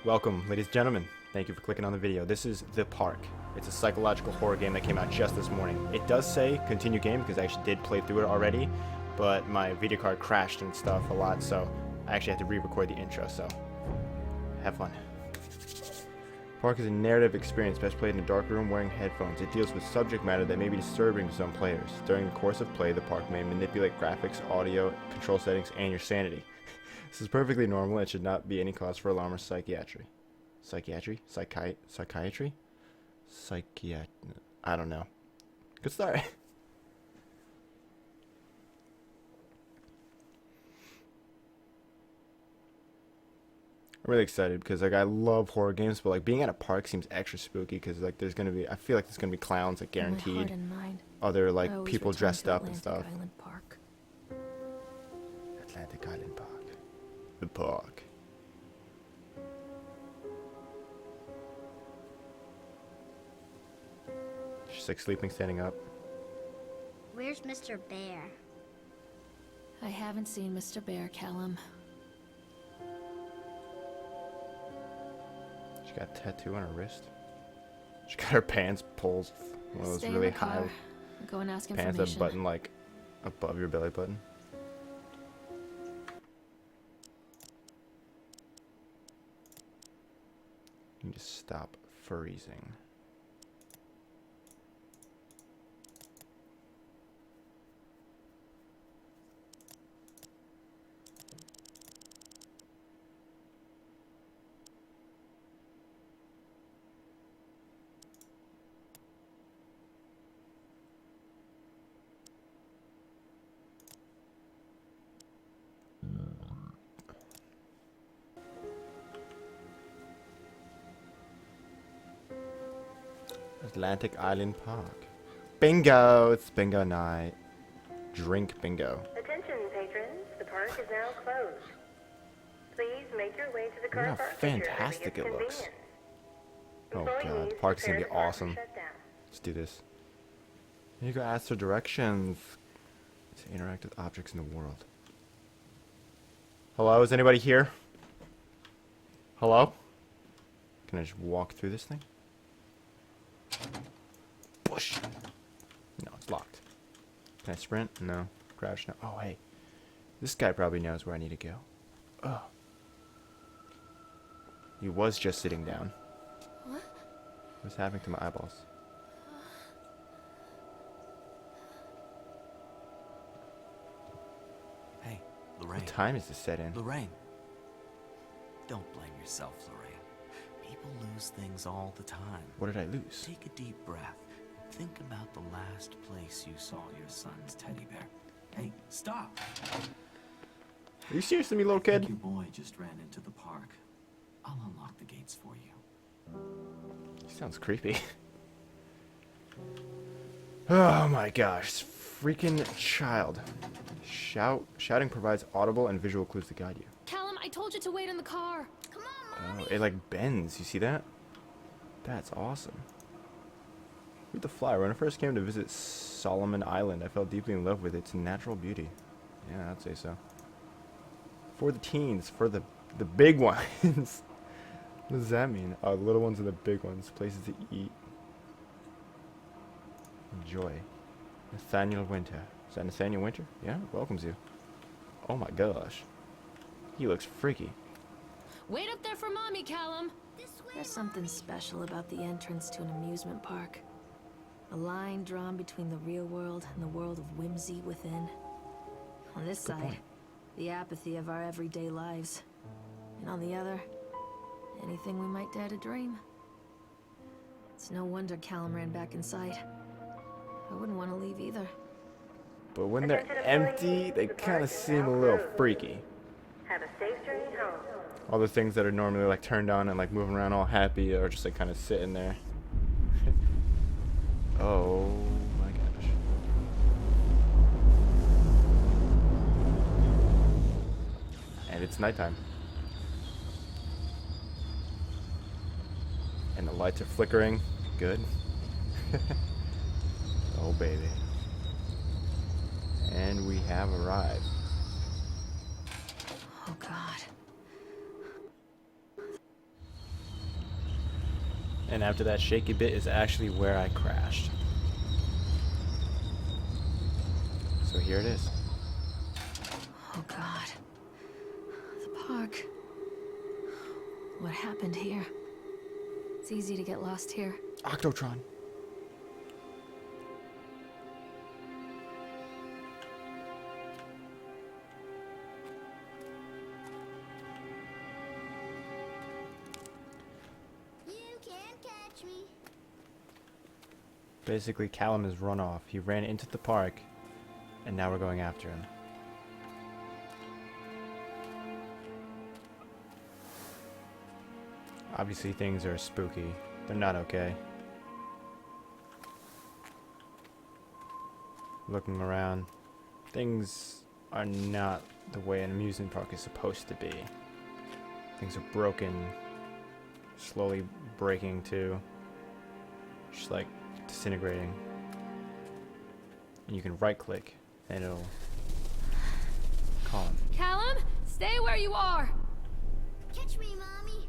Welcome, ladies and gentlemen. Thank you for clicking on the video. This is The Park. It's a psychological horror game that came out just this morning. It does say continue game because I actually did play through it already, but my video card crashed and stuff a lot, so I actually had to re-record the intro, so have fun. Park is a narrative experience best played in a dark room wearing headphones. It deals with subject matter that may be disturbing to some players. During the course of play, the park may manipulate graphics, audio, control settings, and your sanity. This is perfectly normal and should not be any cause for alarm or psychiatry. Psychiatry? Psychiatry? I don't know. Good start. I'm really excited because I love horror games, but being at a park seems extra spooky because I feel like there's gonna be clowns, guaranteed. Other people dressed up and stuff. Atlantic Island Park. The park. She's sleeping, standing up. Where's Mr. Bear? I haven't seen Mr. Bear, Callum. She got a tattoo on her wrist. She got her pants pulled. One of those really high go and ask pants that button above your belly button. You just stop freezing. Atlantic Island Park. Bingo! It's bingo night. Drink bingo. Attention, patrons. The park is now closed. Please make your way to the car Look how park fantastic it looks. Oh god, the park is gonna be awesome. Let's do this. You go ask for directions to interact with objects in the world. Hello, is anybody here? Hello? Can I just walk through this thing? Push. No, it's locked. Can I sprint? No. Crouch? No. Oh, hey. This guy probably knows where I need to go. Oh. He was just sitting down. What? What's happening to my eyeballs? Hey, Lorraine. What time is this set in? Lorraine. Don't blame yourself, Lorraine. People lose things all the time. What did I lose? Take a deep breath. Think about the last place you saw your son's teddy bear. Hey, stop! Are you serious to me, little kid? Your boy just ran into the park. I'll unlock the gates for you. Sounds creepy. Oh my gosh, this freaking child. Shouting provides audible and visual clues to guide you. Callum, I told you to wait in the car. Come on, Mommy. Oh, it bends. You see that? That's awesome. Read the flyer. When I first came to visit Solomon Island, I fell deeply in love with its natural beauty. Yeah, I'd say so. For the teens, for the big ones. What does that mean? Oh, the little ones and the big ones. Places to eat. Enjoy. Nathaniel Winter. Is that Nathaniel Winter? Yeah, welcomes you. Oh my gosh. He looks freaky. Wait up there for Mommy, Callum. There's something special about the entrance to an amusement park. A line drawn between the real world and the world of whimsy within. On this Good side, point. the apathy of our everyday lives. And on the other, anything we might dare to dream. It's no wonder Callum ran back inside. I wouldn't want to leave either. But when they're empty, they kind of seem a little freaky. Have a safe journey home. All the things that are normally turned on and moving around all happy are just kind of sitting there. Oh my gosh. And it's nighttime. And the lights are flickering. Good. Oh baby. And we have arrived. Oh God. And after that shaky bit is actually where I crashed. So here it is. Oh God. The park. What happened here? It's easy to get lost here. Octotron. You can't catch me. Basically, Callum has run off. He ran into the park, and now we're going after him. Obviously, things are spooky. They're not okay. Looking around, things are not the way an amusement park is supposed to be. Things are broken, slowly breaking too, just like disintegrating. And you can right click and it'll call him. Callum, stay where you are. Catch me, Mommy.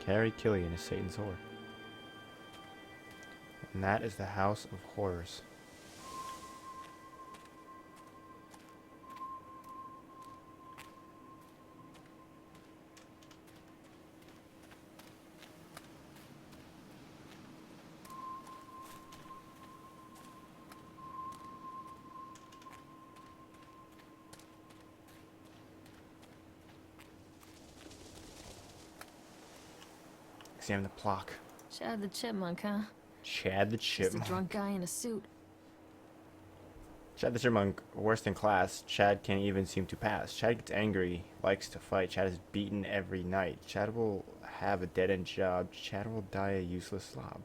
Carrie Killian is Satan's whore. And that is the House of Horrors. Examine the plaque. Chad the Chipmunk, huh? Chad the Just a Chipmunk. drunk guy in a suit. Chad the Chipmunk, worst in class. Chad can't even seem to pass. Chad gets angry, likes to fight. Chad is beaten every night. Chad will have a dead-end job. Chad will die a useless slob.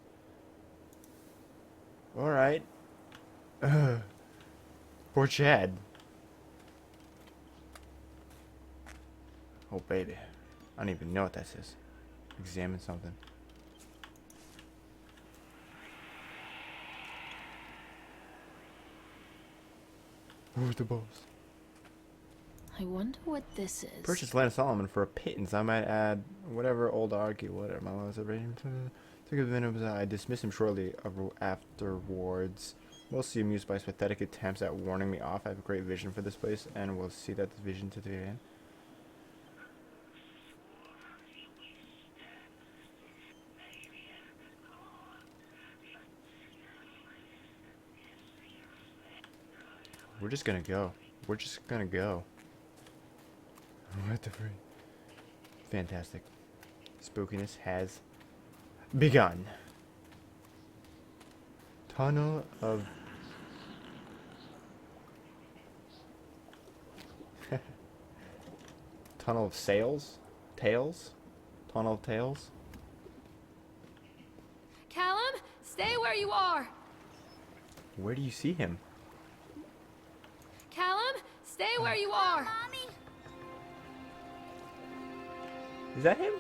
Alright. Poor Chad. Oh, baby. I don't even know what that says. Examine something. Who's the boss? I wonder what this is. Purchase Land of Solomon for a pittance. I might add whatever old argue, whatever my laws are rating. Took advantage of that. I dismiss him shortly afterwards. Mostly amused by his pathetic attempts at warning me off. I have a great vision for this place, and we'll see that vision to the end. We're just gonna go. We're just gonna go. What the freak? Fantastic. Spookiness has begun. Tunnel of... Tunnel of Sails? Tails? Tunnel of Tails? Callum, stay where you are. Where do you see him? Callum, stay where you are. Mommy. Is that him?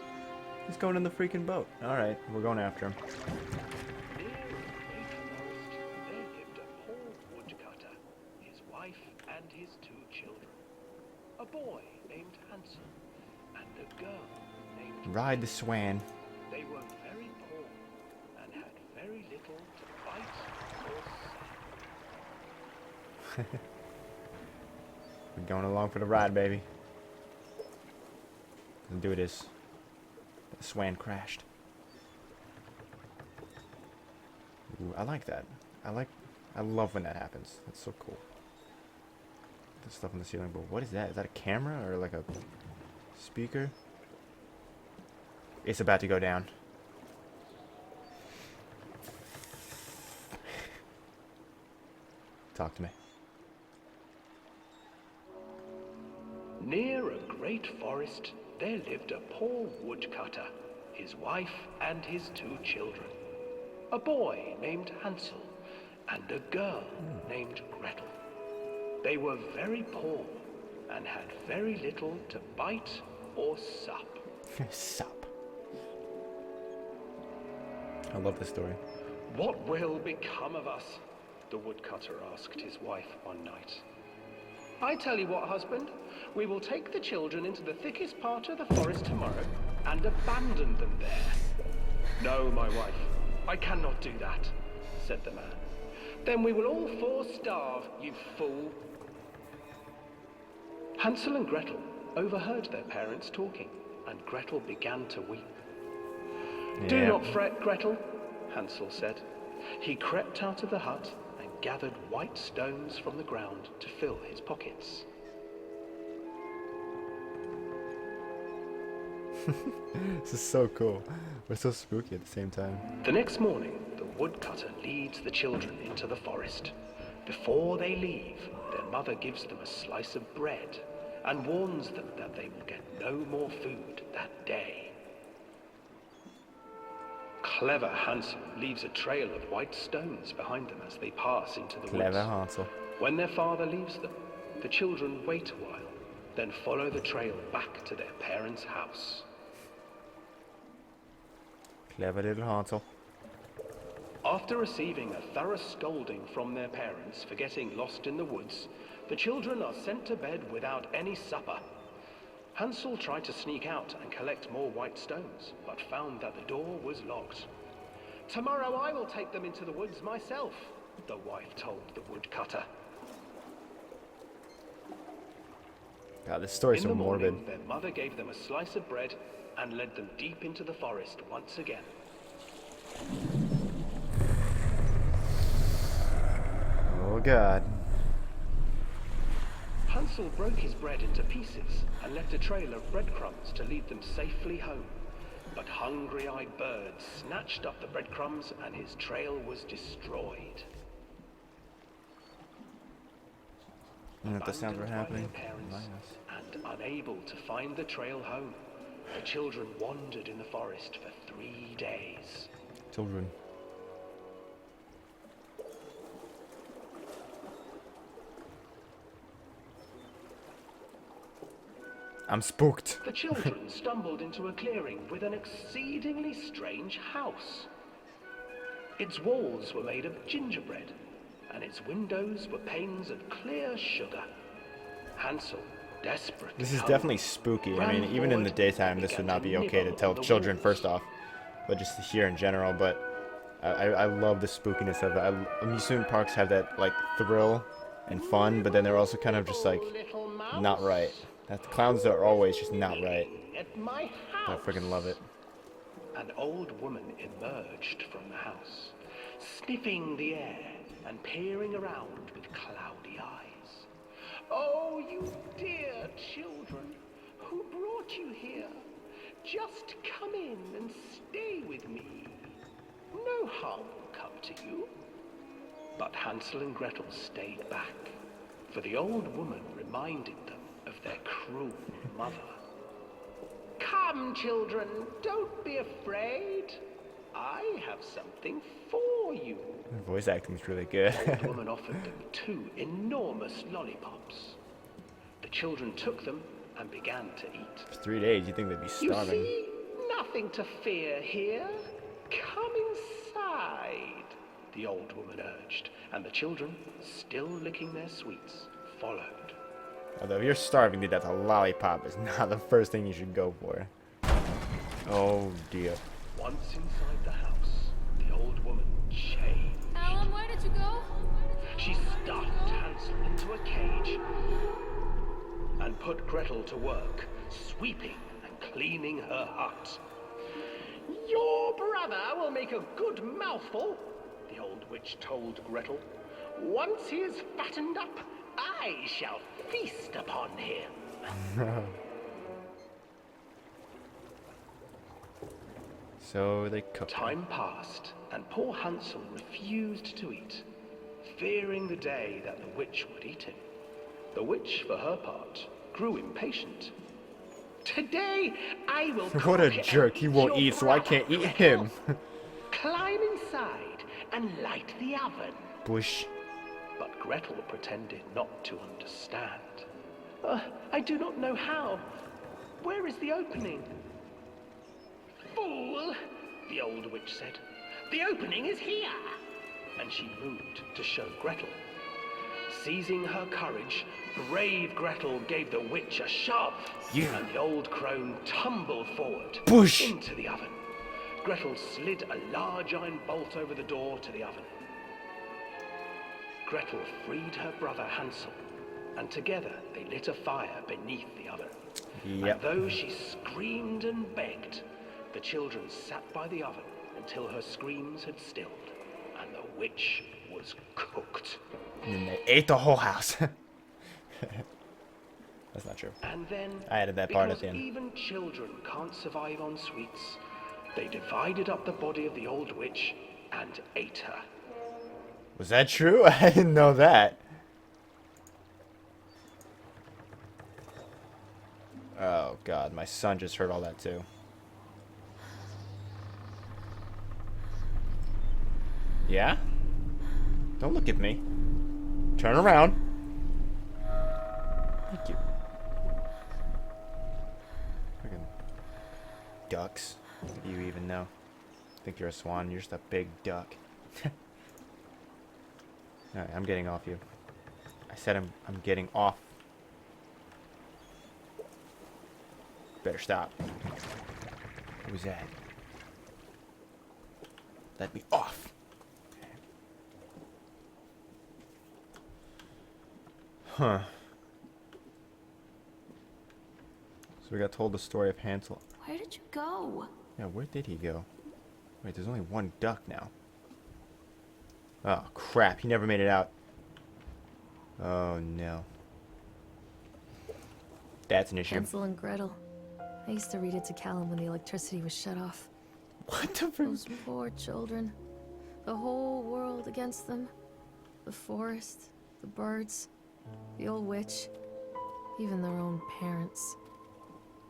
He's going in the freaking boat. Alright, we're going after him. Near a great forest, there lived a poor woodcutter, his wife and his 2 children. A boy named Hansel and a girl named... Ride the swan. They were very poor and had very little to bite or suck. We're going along for the ride, baby. Let's do this. The swan crashed. Ooh, I like that. I love when that happens. That's so cool. The stuff on the ceiling, but what is that? Is that a camera or like a speaker? It's about to go down. Talk to me. Near a great forest, there lived a poor woodcutter, his wife and his 2 children. A boy named Hansel and a girl named Gretel. They were very poor and had very little to bite or sup. Sup. I love this story. What will become of us? The woodcutter asked his wife one night. I tell you what, husband, we will take the children into the thickest part of the forest tomorrow and abandon them there. No, my wife, I cannot do that, said the man. Then we will all four starve, you fool. Hansel and Gretel overheard their parents talking, and Gretel began to weep. Do not fret, Gretel, Hansel said. He crept out of the hut and gathered white stones from the ground to fill his pockets. This is so cool, but so spooky at the same time. The next morning, the woodcutter leads the children into the forest. Before they leave, their mother gives them a slice of bread and warns them that they will get no more food that day. Clever Hansel leaves a trail of white stones behind them as they pass into the Clever woods. Hansel. When their father leaves them, the children wait a while, then follow the trail back to their parents' house. Clever little Hansel. After receiving a thorough scolding from their parents for getting lost in the woods, the children are sent to bed without any supper. Hansel tried to sneak out and collect more white stones, but found that the door was locked. Tomorrow I will take them into the woods myself, the wife told the woodcutter. God, this story's In so the morning, morbid. their mother gave them a slice of bread and led them deep into the forest once again. Oh God. Hansel broke his bread into pieces and left a trail of breadcrumbs to lead them safely home. But hungry-eyed birds snatched up the breadcrumbs and his trail was destroyed. The sounds were Abandoned by happening. their parents Nice. and unable to find the trail home, the children wandered in the forest for 3 days. Children. I'm spooked. The children stumbled into a clearing with an exceedingly strange house. Its walls were made of gingerbread, and its windows were panes of clear sugar. Hansel, desperate. This is definitely spooky. I mean, even in the daytime, this would not be okay to tell children, first off, but just here in general. But I love the spookiness of it. Amusement parks have that, like, thrill and fun, but then they're also kind of just, like, not right. That the clowns are always just not right. At my I house. freaking love it. An old woman emerged from the house, sniffing the air and peering around with cloudy eyes. Oh, you dear children, who brought you here? Just come in and stay with me. No harm will come to you. But Hansel and Gretel stayed back, for the old woman reminded them of their cruel mother. Come, children, don't be afraid. I have something for you. The voice acting's really good. The old woman offered them 2 enormous lollipops. The children took them and began to eat. For 3 days, you'd think they'd be You starving. see, nothing to fear here. Come inside, the old woman urged, and the children, still licking their sweets, followed. Although if you're starving to death, a lollipop is not the first thing you should go for. Oh dear. Once inside the house, the old woman changed. Alan, where did you go? She stuffed Hansel into a cage and put Gretel to work, sweeping and cleaning her hut. Your brother will make a good mouthful, the old witch told Gretel. Once he is fattened up, I shall feast upon him. So they cooked. Time passed, and poor Hansel refused to eat, fearing the day that the witch would eat him. The witch, for her part, grew impatient. Today I will What a cook and jerk. He won't your eat, so I brother, can't eat Gretel. him. Climb inside and light the oven. Bush. But Gretel pretended not to understand. I do not know how. Where is the opening? Fool, the old witch said. The opening is here. And she moved to show Gretel. seizing her courage, brave Gretel gave the witch a shove, Yeah. and the old crone tumbled forward Push. into the oven. Gretel slid a large iron bolt over the door to the oven. Gretel freed her brother Hansel, and together they lit a fire beneath the oven. Yep. And though she screamed and begged, the children sat by the oven until her screams had stilled, and the witch was cooked. And then they ate the whole house. That's not true. And then, I added that part at because the end. even children can't survive on sweets, they divided up the body of the old witch and ate her. Was that true? I didn't know that. Oh god, my son just heard all that too. Yeah? Don't look at me. Turn around. Thank you. Fucking ducks. What do you even know? Think you're a swan, you're just a big duck. Alright, I'm getting off you. I said I'm getting off. Better stop. Who was that? Let me off. Okay. Huh. So we got told the story of Hansel. Where did you go? Yeah, where did he go? Wait, there's only one duck now. Oh, crap. He never made it out. Oh, no. That's an issue. Hansel and Gretel. I used to read it to Callum when the electricity was shut off. What the frick? Those poor children. The whole world against them. The forest, the birds, the old witch, even their own parents.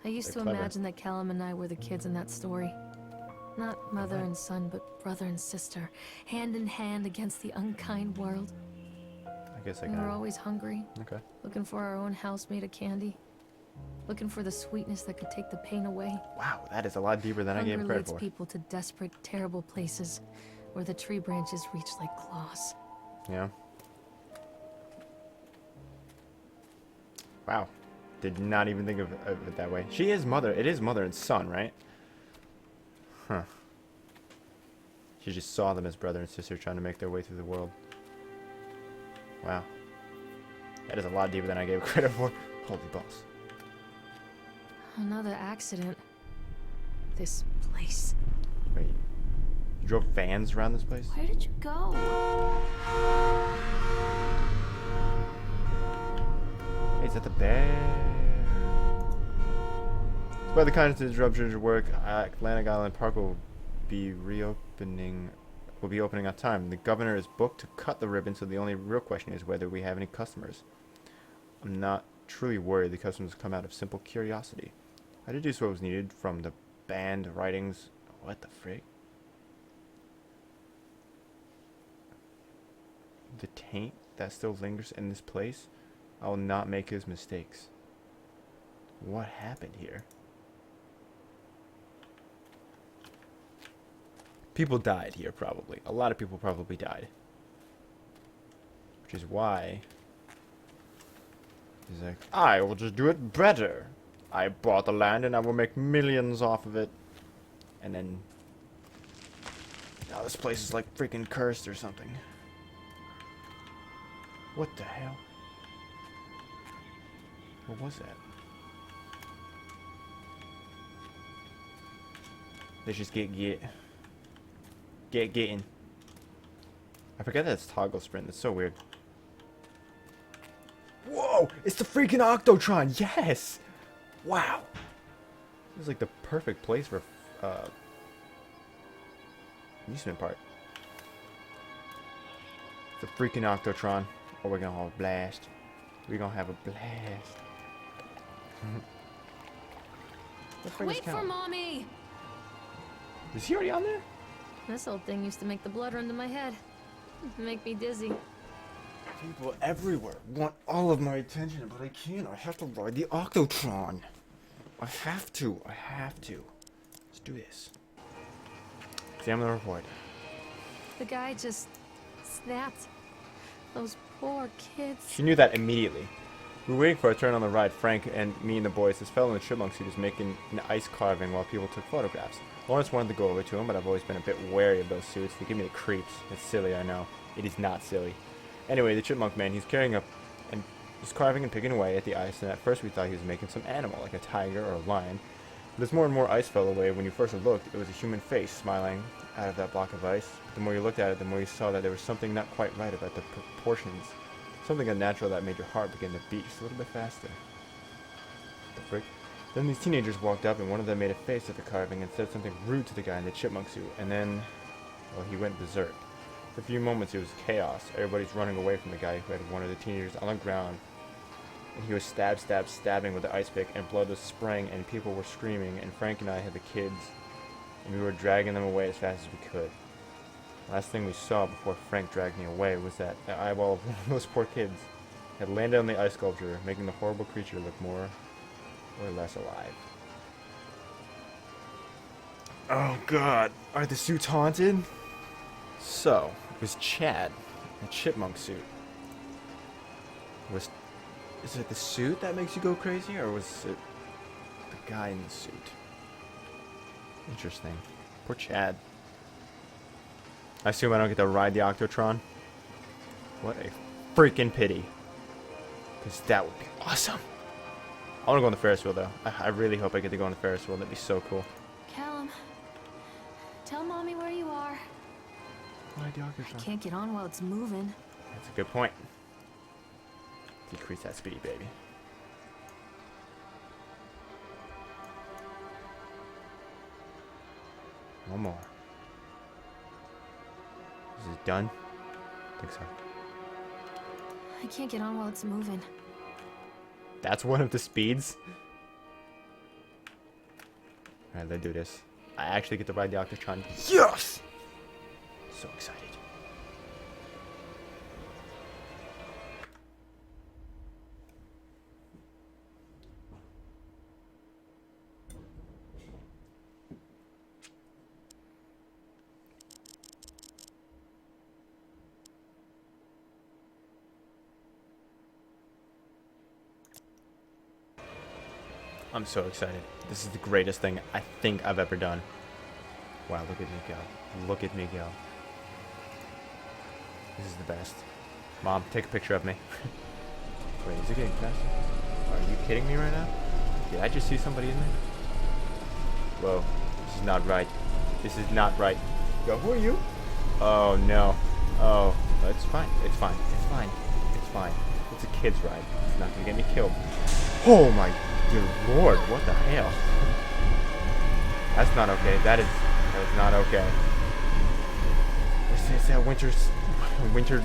I used They're to clever. imagine that Callum and I were the kids in that story. Not mother and son, but brother and sister, hand in hand against the unkind world. I guess I And we're can. always hungry, Okay. looking for our own house made of candy. Looking for the sweetness that could take the pain away. Wow, that is a lot deeper than I gave Hunger credit leads for. people to desperate, terrible places where the tree branches reach like claws. Yeah. Wow. Did not even think of it that way. She is mother. It is mother and son, right? Huh. She just saw them as brother and sister trying to make their way through the world. Wow. That is a lot deeper than I gave credit for. Holy balls. Another accident. This place. Wait. You drove vans around this place? Where did you go? Hey, is that the bear? By the kindness of interruption to work, Atlantic Island Park will be opening on time. The governor is booked to cut the ribbon, so the only real question is whether we have any customers. I'm not truly worried. The customers come out of simple curiosity. I deduced what was needed from the banned writings. What the frick? The taint that still lingers in this place. I will not make his mistakes. What happened here? People died here, probably. A lot of people probably died. Which is why he's like, I will just do it better. I bought the land and I will make millions off of it. And then now this place is like freaking cursed or something. What the hell? What was that? Let's just getting. I forget that it's toggle sprint. That's so weird. Whoa! It's the freaking Octotron! Yes! Wow! This is like the perfect place for amusement park. The freaking Octotron. Oh, we're gonna have a blast. We're gonna have a blast. The frick is Wait for Cal? mommy! Is he already on there? This old thing used to make the blood run to my head. Make me dizzy. People everywhere want all of my attention, but I can't. I have to ride the Octotron. I have to. Let's do this. Examine the report. The guy just snapped. Those poor kids. She knew that immediately. We were waiting for a turn on the ride. Frank and me and the boys, this fellow in the chipmunk suit, was making an ice carving while people took photographs. Lawrence wanted to go over to him, but I've always been a bit wary of those suits. They give me the creeps. It's silly, I know. It is not silly. Anyway, the chipmunk man, he's carrying up and he's carving and picking away at the ice, and at first we thought he was making some animal, like a tiger or a lion. But as more and more ice fell away, when you first looked, it was a human face smiling out of that block of ice. But the more you looked at it, the more you saw that there was something not quite right about the proportions. Something unnatural that made your heart begin to beat just a little bit faster. The frick? Then these teenagers walked up, and one of them made a face at the carving and said something rude to the guy in the chipmunk suit, and then, well, he went berserk. For a few moments, it was chaos. Everybody's running away from the guy who had one of the teenagers on the ground, and he was stabbing with the ice pick, and blood was spraying, and people were screaming, and Frank and I had the kids, and we were dragging them away as fast as we could. Last thing we saw before Frank dragged me away was that the eyeball of one of those poor kids had landed on the ice sculpture, making the horrible creature look more or less alive. Oh god, are the suits haunted? So, it was Chad, a chipmunk suit. Is it the suit that makes you go crazy, or was it the guy in the suit? Interesting. Poor Chad. I assume I don't get to ride the Octotron. What a freaking pity. Because that would be awesome. I want to go on the Ferris wheel, though. I really hope I get to go on the Ferris wheel. That'd be so cool. Callum, tell Mommy where you are. Ride the Octotron. I can't get on while it's moving. That's a good point. Decrease that speed, baby. One more. Is it done? I think so. I can't get on while it's moving. That's one of the speeds? Alright, let's do this. I actually get to ride the Octotron. Yes! So excited. I'm so excited. This is the greatest thing I think I've ever done. Wow, look at me go. Look at me go. This is the best. Mom, take a picture of me. Wait, is it getting faster? Are you kidding me right now? Did I just see somebody in there? Whoa, this is not right. This is not right. Yo, who are you? Oh, no. Oh, it's fine. It's fine. It's fine. It's fine. It's a kid's ride. It's not gonna get me killed. Oh my dear lord, what the hell? That's not okay. That is not okay. Is that winter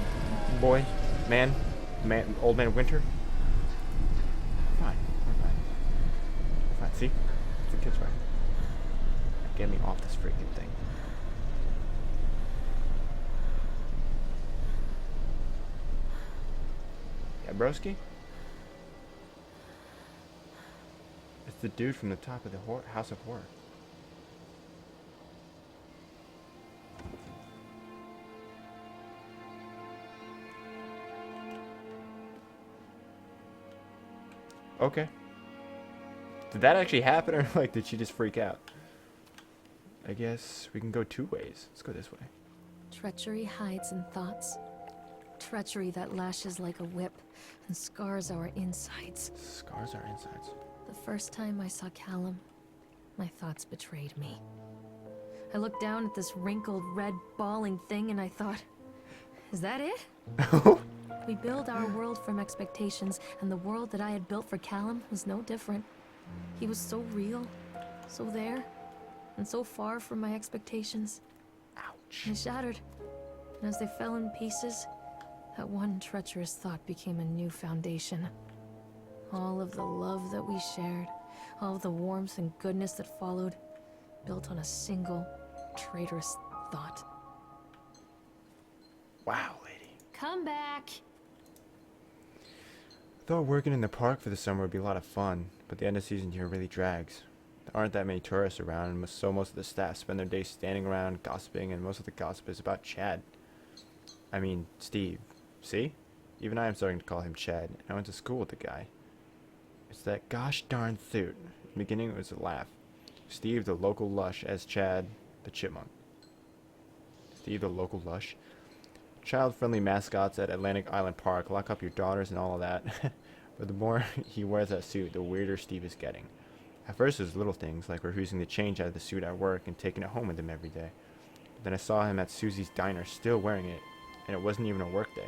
boy? Man? Old man Winter? Fine. We're fine. We're fine. See? It's a kid's ride. Get me off this freaking thing. Yeah, broski? It's the dude from the top of the House of Horror. Okay. Did that actually happen, or like did she just freak out? I guess we can go two ways. Let's go this way. Treachery hides in thoughts. Treachery that lashes like a whip and scars our insides. Scars our insides. The first time I saw Callum, my thoughts betrayed me. I looked down at this wrinkled, red, bawling thing and I thought, is that it? We build our world from expectations, and the world that I had built for Callum was no different. He was so real, so there, and so far from my expectations. Ouch. They shattered, and as they fell in pieces, that one treacherous thought became a new foundation. All of the love that we shared, all of the warmth and goodness that followed, built on a single, traitorous thought. Wow, lady. Come back! Thought working in the park for the summer would be a lot of fun, but the end of season here really drags. There aren't that many tourists around, and so most of the staff spend their days standing around gossiping, and most of the gossip is about Chad. I mean, Steve. See? Even I am starting to call him Chad. I went to school with the guy. It's that gosh darn suit. In the beginning, it was a laugh. Steve, the local lush, as Chad, the chipmunk. Steve, the local lush. Child-friendly mascots at Atlantic Island Park. Lock up your daughters and all of that. But the more he wears that suit, the weirder Steve is getting. At first, it was little things, like refusing to change out of the suit at work and taking it home with him every day. But then I saw him at Susie's diner still wearing it, and it wasn't even a work day.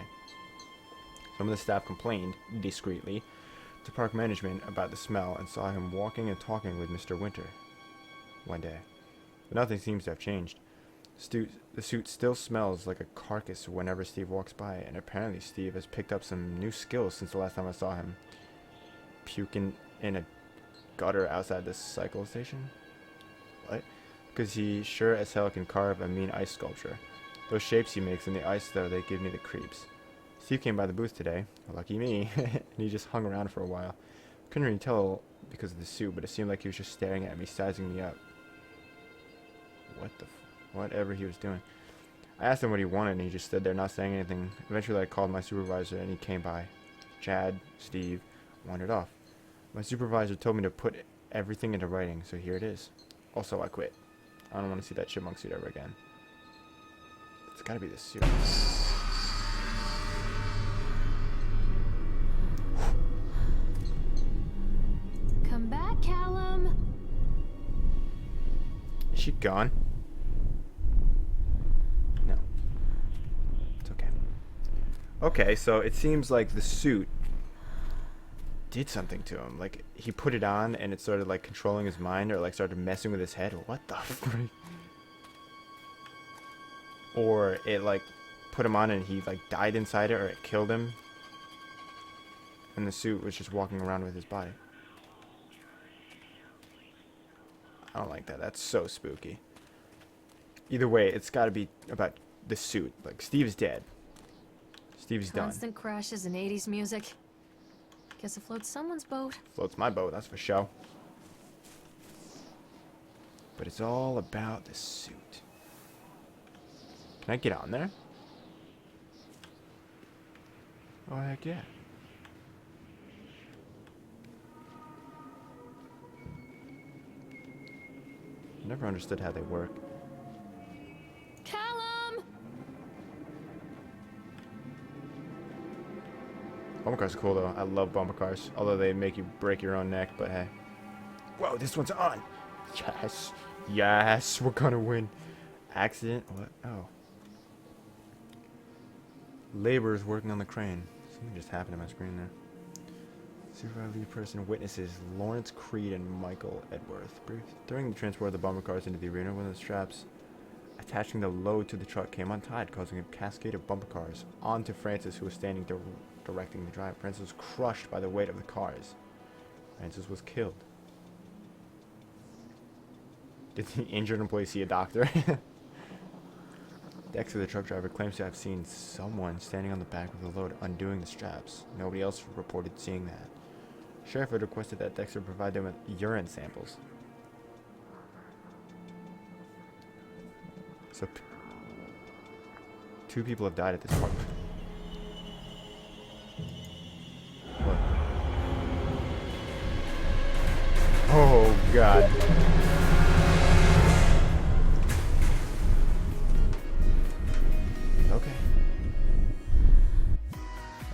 Some of the staff complained, discreetly, to park management about the smell and saw him walking and talking with Mr. Winter one day. But nothing seems to have changed. The suit still smells like a carcass whenever Steve walks by, and apparently Steve has picked up some new skills since the last time I saw him. Puking in a gutter outside the cycle station? What? Because he sure as hell can carve a mean ice sculpture. Those shapes he makes in the ice, though, they give me the creeps. Steve came by the booth today. Lucky me. And he just hung around for a while. Couldn't really tell because of the suit, but it seemed like he was just staring at me, sizing me up. Whatever he was doing. I asked him what he wanted, and he just stood there not saying anything. Eventually, I called my supervisor, and he came by. Chad, Steve, wandered off. My supervisor told me to put everything into writing, so here it is. Also, I quit. I don't want to see that chipmunk suit ever again. It's gotta be this suit. Come back, Callum. Is she gone? No. It's okay. Okay, so it seems like the suit did something to him. Like, he put it on and it started, like, controlling his mind or, like, started messing with his head. What the freak? Or it, like, put him on and he, like, died inside it, or it killed him. And the suit was just walking around with his body. I don't like that. That's so spooky. Either way, it's got to be about the suit. Like, Steve's dead. Steve's done. Constant crashes and 80s music. Guess it floats someone's boat. Floats my boat, that's for sure. But it's all about the suit. Can I get on there? Oh, heck yeah. Never understood how they work. Callum! Bumper cars are cool though. I love bumper cars. Although they make you break your own neck, but hey. Whoa, this one's on! Yes! Yes! We're gonna win! Accident? What? Oh. Laborers working on the crane. Something just happened to my screen there. Supervisor lead person witnesses Lawrence Creed and Michael Edworth. During the transport of the bumper cars into the arena, one of the straps attaching the load to the truck came untied, causing a cascade of bumper cars onto Francis, who was standing directing the drive. Francis was crushed by the weight of the cars. Francis was killed. Did the injured employee see a doctor? Dexter, the truck driver, claims to have seen someone standing on the back of the load undoing the straps. Nobody else reported seeing that. Sheriff had requested that Dexter provide them with urine samples. So, 2 people have died at this point. What? Oh, God. Okay.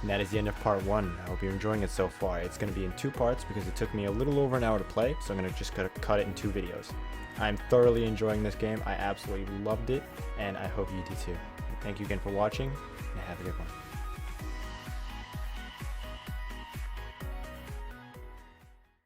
And that is the end of part 1. I hope you're enjoying it so far. It's going to be in 2 parts because it took me a little over an hour to play, so I'm going to just cut it in 2 videos. I'm thoroughly enjoying this game. I absolutely loved it, and I hope you do too. Thank you again for watching, and have a good one.